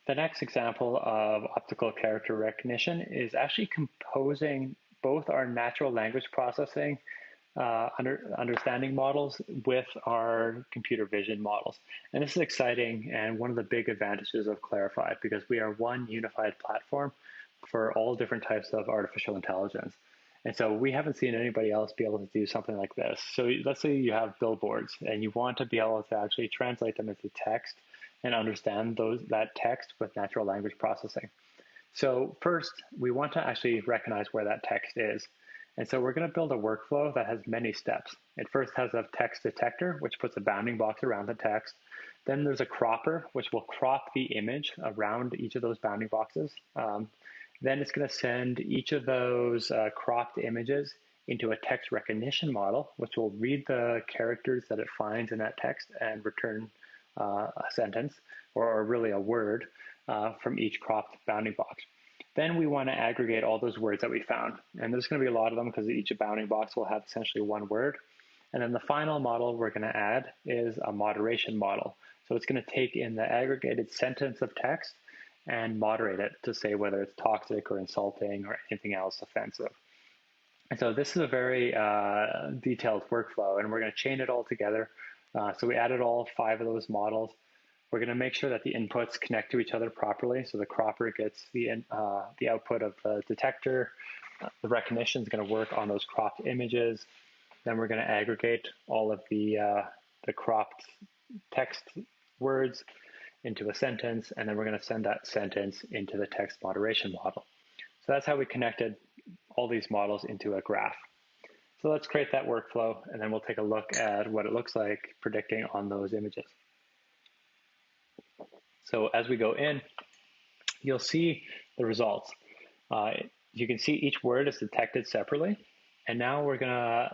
The next example of optical character recognition is actually composing both our natural language processing understanding models with our computer vision models. And this is exciting and one of the big advantages of Clarifai because we are one unified platform for all different types of artificial intelligence. And so we haven't seen anybody else be able to do something like this. So let's say you have billboards and you want to be able to actually translate them into text and understand that text with natural language processing. So first, we want to actually recognize where that text is. And so we're going to build a workflow that has many steps. It first has a text detector, which puts a bounding box around the text. Then there's a cropper, which will crop the image around each of those bounding boxes. Then it's going to send each of those cropped images into a text recognition model, which will read the characters that it finds in that text and return a sentence or really a word from each cropped bounding box. Then we want to aggregate all those words that we found. And there's going to be a lot of them because each bounding box will have essentially one word. And then the final model we're going to add is a moderation model. So it's going to take in the aggregated sentence of text and moderate it to say whether it's toxic or insulting or anything else offensive. And so this is a very detailed workflow, and we're going to chain it all together. So we added all 5 of those models. We're going to make sure that the inputs connect to each other properly. So the cropper gets the output of the detector. The recognition is going to work on those cropped images. Then we're going to aggregate all of the cropped text words into a sentence, and then we're going to send that sentence into the text moderation model. So that's how we connected all these models into a graph. So let's create that workflow, and then we'll take a look at what it looks like predicting on those images. So as we go in, you'll see the results. You can see each word is detected separately. And now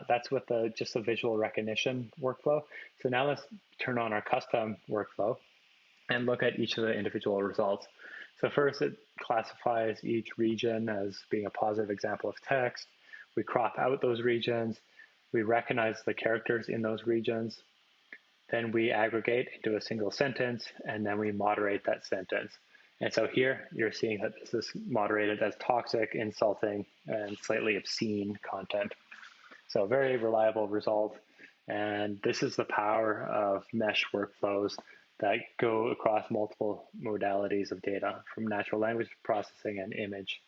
that's with just the visual recognition workflow. So now let's turn on our custom workflow and look at each of the individual results. So first, it classifies each region as being a positive example of text. We crop out those regions. We recognize the characters in those regions. Then we aggregate into a single sentence, and then we moderate that sentence. And so here you're seeing that this is moderated as toxic, insulting, and slightly obscene content. So very reliable result. And this is the power of mesh workflows that go across multiple modalities of data from natural language processing and image.